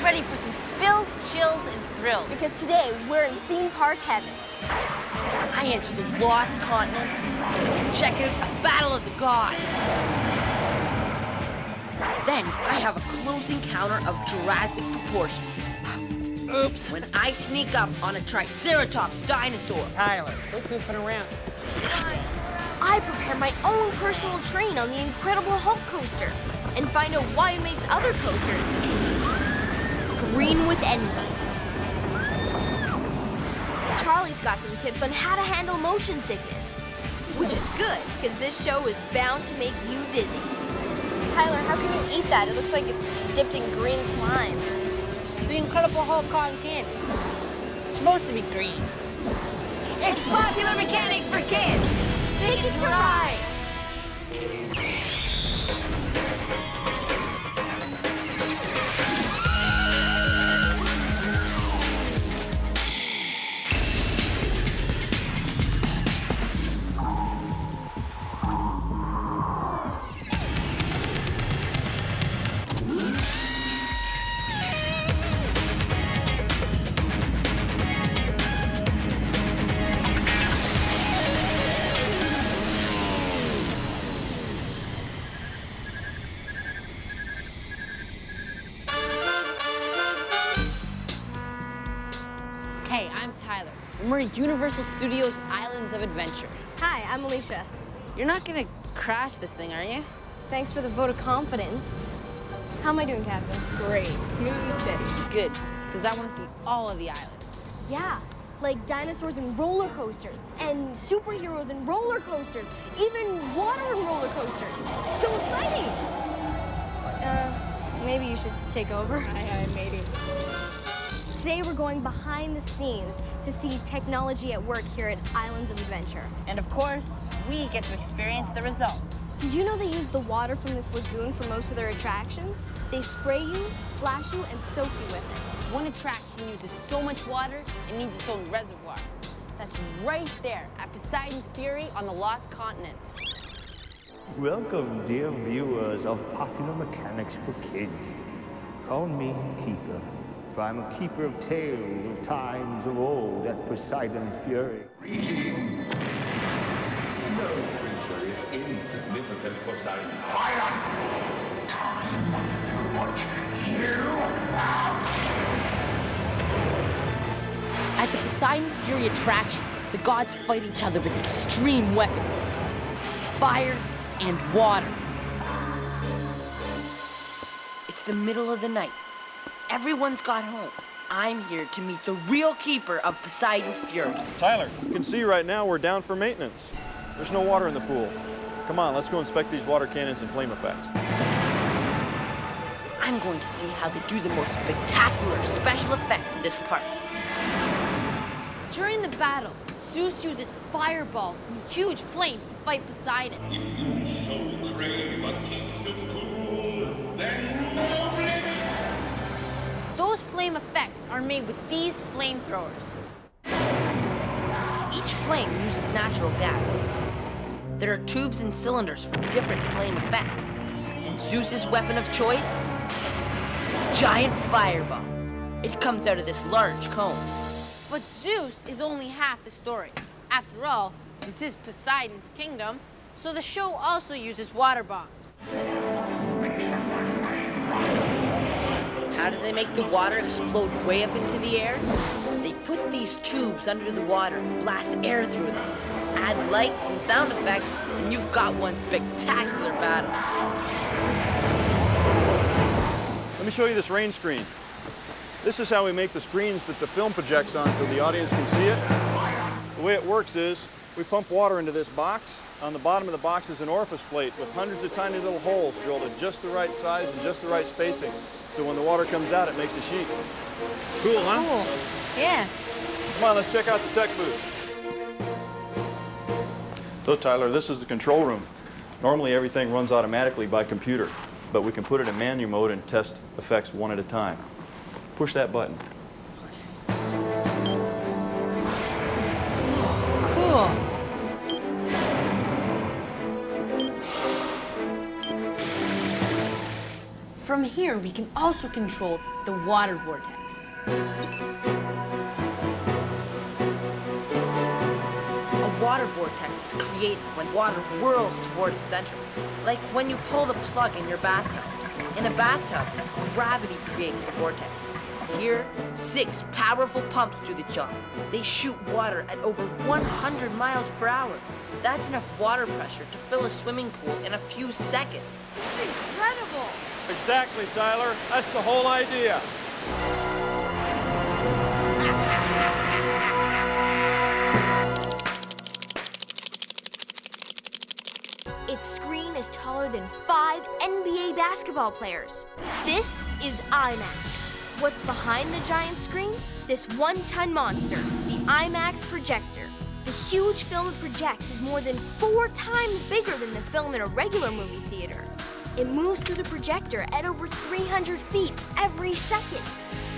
ready for some spills, chills, and thrills. Because today, we're in theme park heaven. I enter the lost continent. Check out a battle of the gods. Then I have a close encounter of Jurassic proportion. Oops. When I sneak up on a Triceratops dinosaur. Tyler, quit goofing around. I prepare my own personal train on the Incredible Hulk coaster and find out why it makes other coasters green with envy. Charlie's got some tips on how to handle motion sickness, which is good because this show is bound to make you dizzy. Tyler, how can you eat that? It looks like it's dipped in green slime. It's the Incredible Hulk cotton candy. It's supposed to be green. It's popular mechanics for kids. Ticket to ride. Hey, I'm Tyler. And we're at Universal Studios Islands of Adventure. Hi, I'm Alicia. You're not gonna crash this thing, are you? Thanks for the vote of confidence. How am I doing, Captain? Great. Smooth and steady. Good, because I want to see all of the islands. Yeah, like dinosaurs and roller coasters, and superheroes and roller coasters, even water and roller coasters. So exciting! Maybe you should take over. Aye, matey. Today we're going behind the scenes to see technology at work here at Islands of Adventure. And of course, we get to experience the results. Did you know they use the water from this lagoon for most of their attractions? They spray you, splash you, and soak you with it. One attraction uses so much water, it needs its own reservoir. That's right there at Poseidon's Fury on the Lost Continent. Welcome, dear viewers of Popular Mechanics for Kids. Call me Keeper, for I'm a keeper of tales of times of old at Poseidon's Fury. Reaching. No creature is insignificant for silence. Silence! Time to put you out! At the Poseidon's Fury attraction, the gods fight each other with extreme weapons. Fire and water. It's the middle of the night. Everyone's got home. I'm here to meet the real keeper of Poseidon's Fury. Tyler, you can see right now we're down for maintenance. There's no water in the pool. Come on, let's go inspect these water cannons and flame effects. I'm going to see how they do the most spectacular special effects in this park. During the battle, Zeus uses fireballs and huge flames to fight Poseidon. If you so crave a kingdom to rule, then rule it! Those flame effects are made with these flamethrowers. Each flame uses natural gas. There are tubes and cylinders for different flame effects. And Zeus's weapon of choice? Giant fireball. It comes out of this large cone. But Zeus is only half the story. After all, this is Poseidon's kingdom, so the show also uses water bombs. How do they make the water explode way up into the air? They put these tubes under the water and blast air through them. Add lights and sound effects, and you've got one spectacular battle. Let me show you this rain screen. This is how we make the screens that the film projects on so the audience can see it. The way it works is we pump water into this box. On the bottom of the box is an orifice plate with hundreds of tiny little holes drilled at just the right size and just the right spacing. So when the water comes out, it makes a sheet. Cool, huh? Cool. Yeah. Come on, let's check out the tech booth. So Tyler, this is the control room. Normally everything runs automatically by computer, but we can put it in manual mode and test effects one at a time. Push that button. Cool. from here, we can also control the water vortex. A water vortex is created when water whirls toward its center, like when you pull the plug in your bathtub. In a bathtub, gravity creates the vortex. Here, 6 powerful pumps do the job. They shoot water at over 100 miles per hour. That's enough water pressure to fill a swimming pool in a few seconds. It's incredible! Exactly, Tyler. That's the whole idea. Its screen is taller than 5 NBA basketball players. This is IMAX. What's behind the giant screen? This 1-ton monster, the IMAX projector. The huge film it projects is more than 4 times bigger than the film in a regular movie theater. It moves through the projector at over 300 feet every second.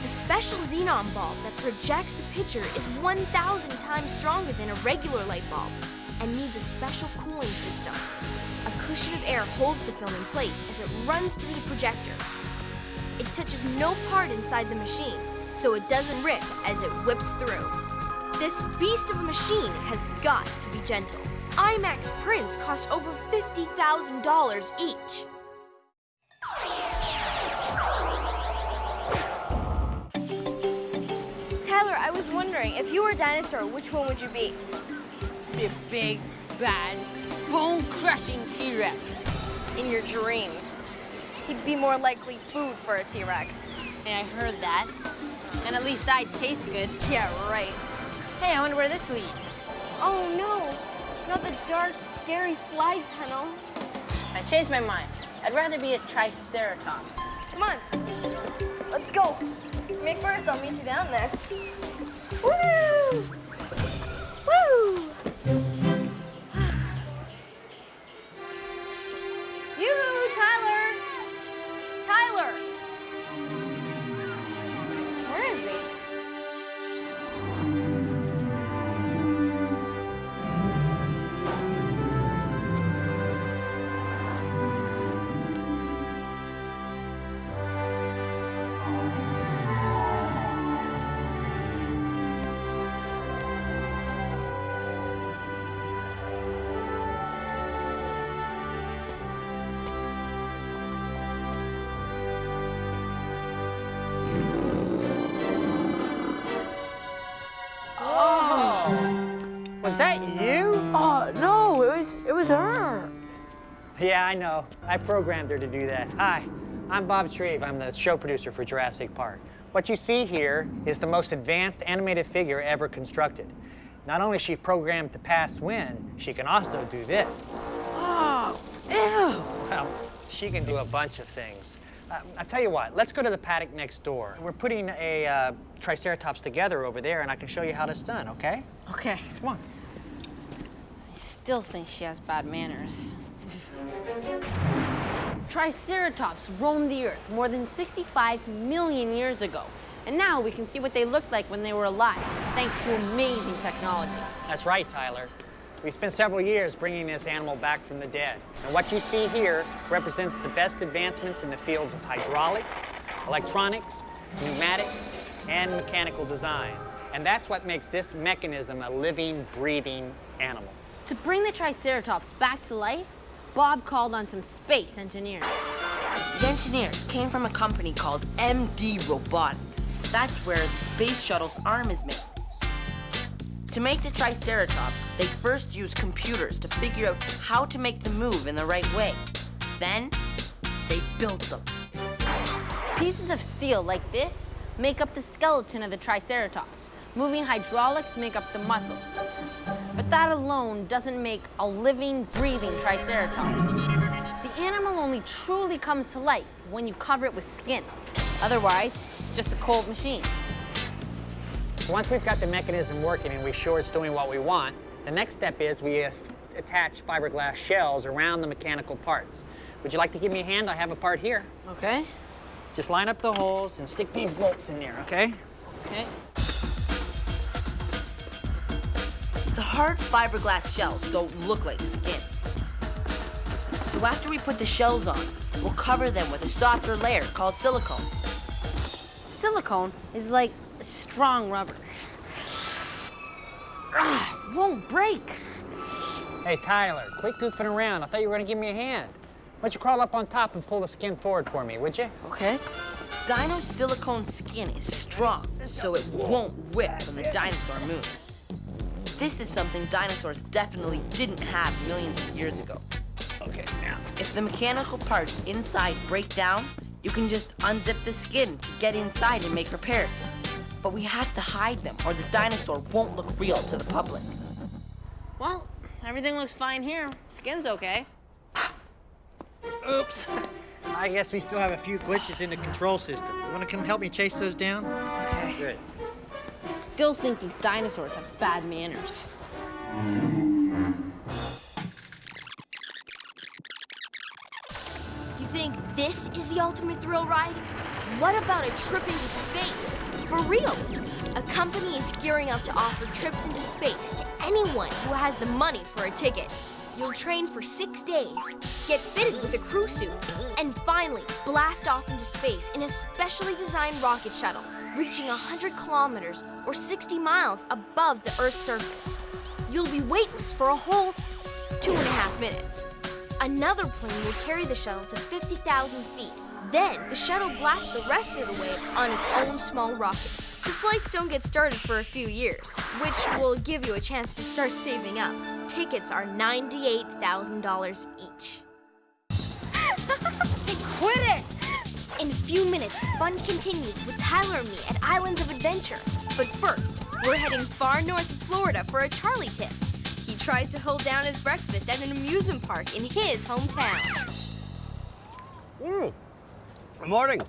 The special xenon bulb that projects the picture is 1,000 times stronger than a regular light bulb and needs a special cooling system. A cushion of air holds the film in place as it runs through the projector. It touches no part inside the machine, so it doesn't rip as it whips through. This beast of a machine has got to be gentle. IMAX prints cost over $50,000 each. Tyler, I was wondering, if you were a dinosaur, which one would you be? Be a big, bad, bone-crushing T-Rex. In your dreams. He'd be more likely food for a T-Rex. Hey, I heard that. And at least I'd taste good. Yeah, right. Hey, I wonder where this leads. Oh no, not the dark, scary slide tunnel. I changed my mind. I'd rather be a Triceratops. Come on, let's go. Maybe first I'll meet you down there. Woo! Woo! Yoo-hoo, Tyler! Tyler! Where is he? Was that you? Oh, no, it was her. Yeah, I know. I programmed her to do that. Hi, I'm Bob Shreve. I'm the show producer for Jurassic Park. What you see here is the most advanced animated figure ever constructed. Not only is she programmed to pass wind, she can also do this. Oh, ew. Well, she can do a bunch of things. I'll tell you what, let's go to the paddock next door. We're putting a Triceratops together over there, and I can show you how it's done, okay? Okay. Come on. I still think she has bad manners. Triceratops roamed the earth more than 65 million years ago. And now we can see what they looked like when they were alive, thanks to amazing technology. That's right, Tyler. We spent several years bringing this animal back from the dead. And what you see here represents the best advancements in the fields of hydraulics, electronics, pneumatics, and mechanical design. And that's what makes this mechanism a living, breathing animal. To bring the Triceratops back to life, Bob called on some space engineers. The engineers came from a company called MD Robotics. That's where the space shuttle's arm is made. To make the Triceratops, they first used computers to figure out how to make them move in the right way. Then, they built them. Pieces of steel like this make up the skeleton of the Triceratops. Moving hydraulics make up the muscles. But that alone doesn't make a living, breathing Triceratops. The animal only truly comes to life when you cover it with skin. Otherwise, it's just a cold machine. Once we've got the mechanism working and we're sure it's doing what we want, the next step is we attach fiberglass shells around the mechanical parts. Would you like to give me a hand? I have a part here. Okay. Just line up the holes and stick these bolts in there, okay? Okay. The hard fiberglass shells don't look like skin. So after we put the shells on, We'll cover them with a softer layer called silicone. Silicone is like strong rubber. Won't break. Hey, Tyler, quit goofing around. I thought you were going to give me a hand. Why don't you crawl up on top and pull the skin forward for me, would you? Okay. Dino silicone skin is strong, so it won't rip when the dinosaur moves. This is something dinosaurs definitely didn't have millions of years ago. Okay, now. If the mechanical parts inside break down, you can just unzip the skin to get inside and make repairs. But we have to hide them, or the dinosaur won't look real to the public. Well, everything looks fine here. Skin's okay. Oops. I guess we still have a few glitches in the control system. You want to come help me chase those down? Okay. Good. I still think these dinosaurs have bad manners. You think this is the ultimate thrill ride? What about a trip into space? For real! A company is gearing up to offer trips into space to anyone who has the money for a ticket. You'll train for 6 days, get fitted with a crew suit, and finally blast off into space in a specially designed rocket shuttle, reaching 100 kilometers or 60 miles above the Earth's surface. You'll be weightless for a whole 2.5 minutes. Another plane will carry the shuttle to 50,000 feet. Then the shuttle blasts the rest of the way on its own small rocket. The flights don't get started for a few years, which will give you a chance to start saving up. Tickets are $98,000 each. Hey, quit it! In a few minutes, fun continues with Tyler and me at Islands of Adventure. But first, we're heading far north of Florida for a Charlie tip. He tries to hold down his breakfast at an amusement park in his hometown. Good morning.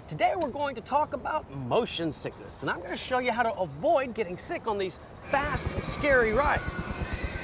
Today we're going to talk about motion sickness, and I'm going to show you how to avoid getting sick on these fast and scary rides.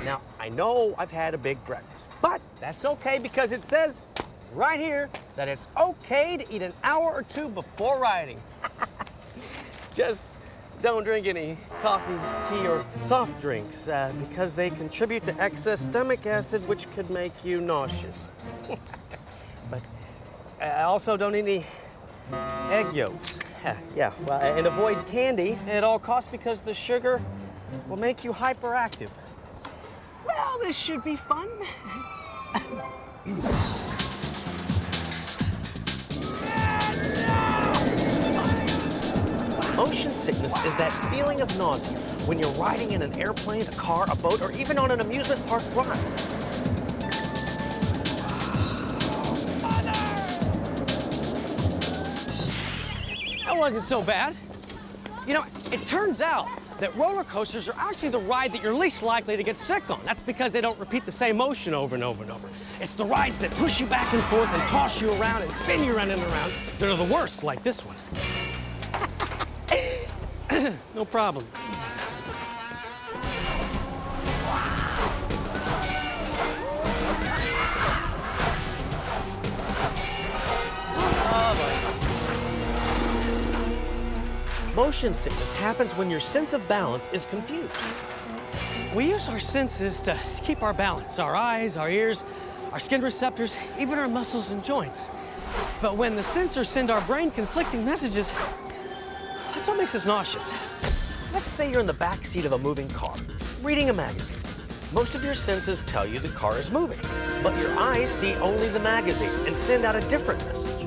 Now, I know I've had a big breakfast, but that's okay because it says right here that it's okay to eat an hour or two before riding. Just don't drink any coffee, tea, or soft drinks because they contribute to excess stomach acid, which could make you nauseous. But I also don't eat any egg yolks. Yeah, well, and avoid candy at all costs because the sugar will make you hyperactive. Well, this should be fun. Motion sickness is that feeling of nausea when you're riding in an airplane, a car, a boat, or even on an amusement park ride. That wasn't so bad. You know, it turns out that roller coasters are actually the ride that you're least likely to get sick on. That's because they don't repeat the same motion over and over and over. It's the rides that push you back and forth and toss you around and spin you around and around that are the worst, like this one. No problem. Motion sickness happens when your sense of balance is confused. We use our senses to keep our balance, our eyes, our ears, our skin receptors, even our muscles and joints. But when the sensors send our brain conflicting messages, that's what makes us nauseous. Let's say you're in the back seat of a moving car, reading a magazine. Most of your senses tell you the car is moving, but your eyes see only the magazine and send out a different message.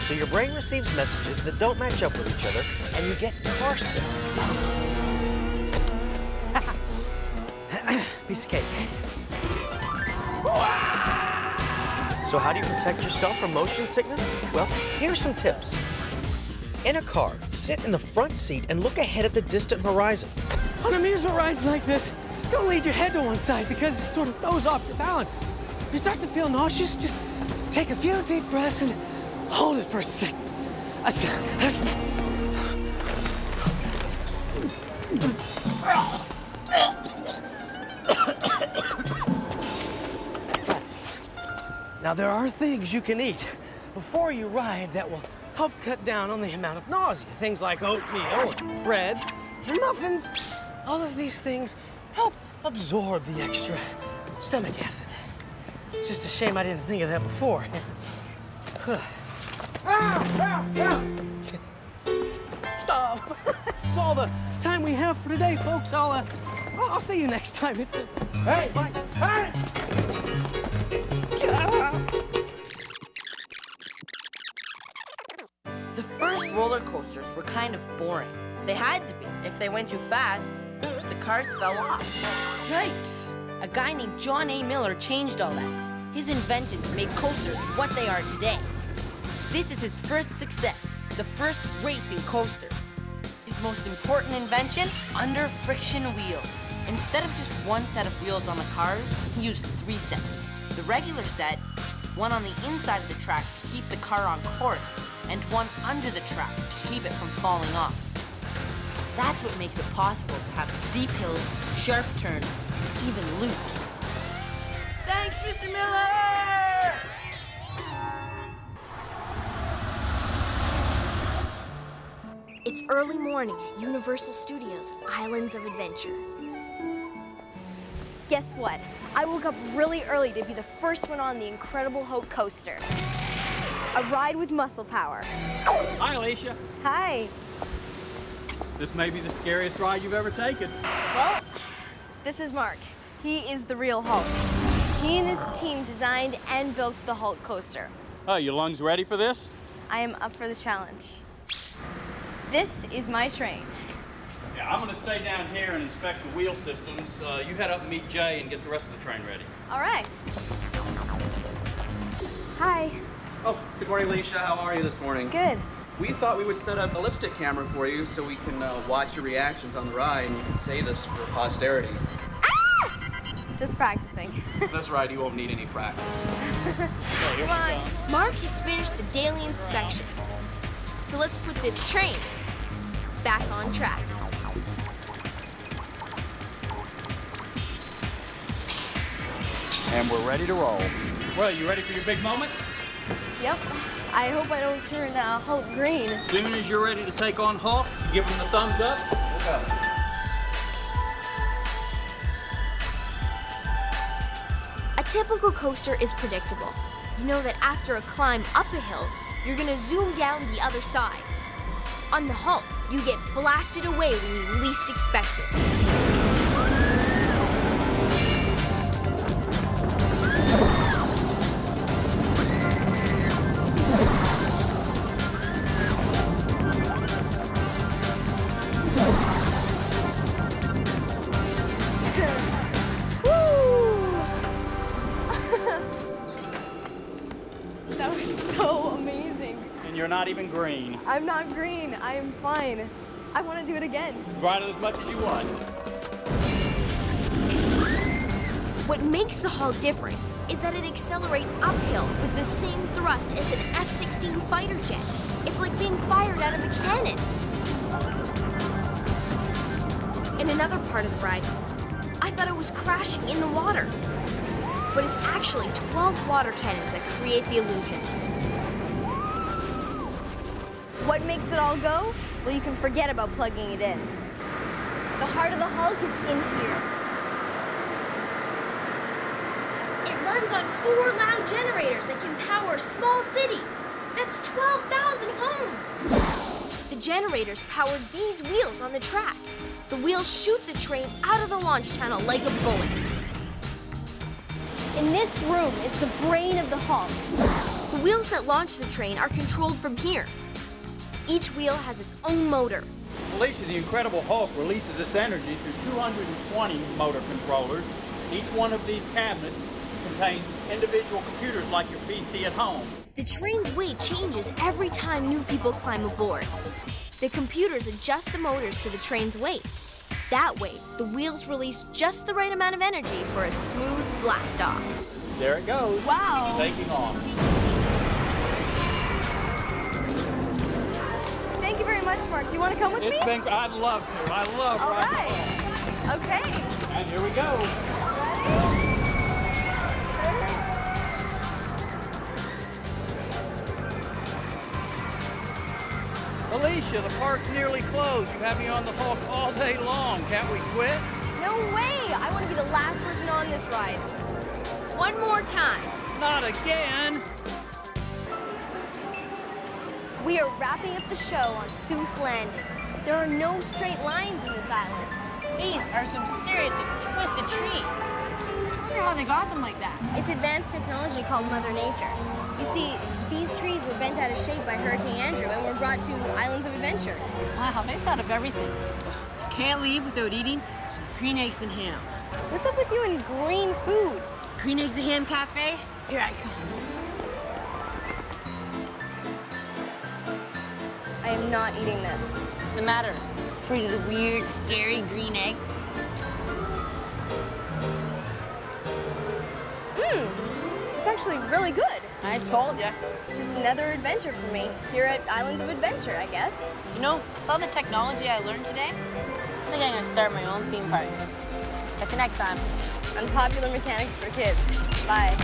So your brain receives messages that don't match up with each other, and you get car sick. Piece of cake. So how do you protect yourself from motion sickness? Well, here's some tips. In a car, sit in the front seat and look ahead at the distant horizon. On amusement rides like this, don't lean your head to one side because it sort of throws off your balance. If you start to feel nauseous, just take a few deep breaths and hold it for a second. Now, there are things you can eat before you ride that will help cut down on the amount of nausea. Things like oatmeal, bread, and muffins. All of these things help absorb the extra stomach acid. It's just a shame I didn't think of that before. Stop! That's all the time we have for today, folks. I'll see you next time. Hey! Hey! The first roller coasters were kind of boring. They had to be. If they went too fast, the cars fell off. Yikes! A guy named John A. Miller changed all that. His inventions made coasters what they are today. This is his first success, the first racing coasters. His most important invention, under friction wheels. Instead of just one set of wheels on the cars, he used 3 sets. The regular set, one on the inside of the track to keep the car on course, and one under the track to keep it from falling off. That's what makes it possible to have steep hills, sharp turns, and even loops. Thanks, Mr. Miller! It's early morning at Universal Studios, Islands of Adventure. Guess what? I woke up really early to be the first one on the Incredible Hulk coaster. A ride with muscle power. Hi, Alicia. Hi. This may be the scariest ride you've ever taken. Well, this is Mark. He is the real Hulk. He and his team designed and built the Hulk coaster. Oh, your lungs ready for this? I am up for the challenge. This is my train. Yeah, I'm going to stay down here and inspect the wheel systems. You head up and meet Jay and get the rest of the train ready. All right. Hi. Oh, good morning, Alicia. How are you this morning? Good. We thought we would set up a lipstick camera for you so we can watch your reactions on the ride and you can save this for posterity. Ah! Just practicing. This ride, you won't need any practice. Come on. Mark has finished the daily inspection. So let's put this train back on track. And we're ready to roll. Well, you ready for your big moment? Yep. I hope I don't turn Hulk green. As soon as you're ready to take on Hulk, give him the thumbs up. We'll go. A typical coaster is predictable. You know that after a climb up a hill, you're gonna zoom down the other side. On the Hulk, you get blasted away when you least expect it. That was so amazing. And you're not even green. I'm not green. I am fine. I want to do it again. Ride it as much as you want. What makes the Hulk different is that it accelerates uphill with the same thrust as an F-16 fighter jet. It's like being fired out of a cannon. In another part of the ride, I thought I was crashing in the water. But it's actually 12 water cannons that create the illusion. What makes it all go? Well, you can forget about plugging it in. The heart of the Hulk is in here. It runs on 4 loud generators that can power a small city. That's 12,000 homes. The generators power these wheels on the track. The wheels shoot the train out of the launch tunnel like a bullet. In this room is the brain of the Hulk. The wheels that launch the train are controlled from here. Each wheel has its own motor. Alicia, the Incredible Hulk releases its energy through 220 motor controllers. Each one of these cabinets contains individual computers like your PC at home. The train's weight changes every time new people climb aboard. The computers adjust the motors to the train's weight. That way, the wheels release just the right amount of energy for a smooth blast-off. There it goes. Wow. Taking off. Thank you very much, Mark. Do you want to come with me? I'd love to. I love All riding right. Okay. And here we go. Alicia, the park's nearly closed. You have me on the Hulk all day long. Can't we quit? No way. I want to be the last person on this ride. one more time. Not again. We are wrapping up the show on Seuss Landing. There are no straight lines in this island. These are some seriously twisted trees. I wonder how they got them like that. It's advanced technology called Mother Nature. You see, these trees were bent out of shape by Hurricane Andrew and were brought to Islands of Adventure. Wow, they've thought of everything. Can't leave without eating some green eggs and ham. What's up with you and green food? Green eggs and ham cafe? Here I come. I am not eating this. What's the matter? Afraid of the weird, scary green eggs? It's actually really good. I told ya. Just another adventure for me, here at Islands of Adventure, I guess. You know, with all the technology I learned today, I think I'm gonna start my own theme park. Catch you next time. Unpopular mechanics for kids. Bye.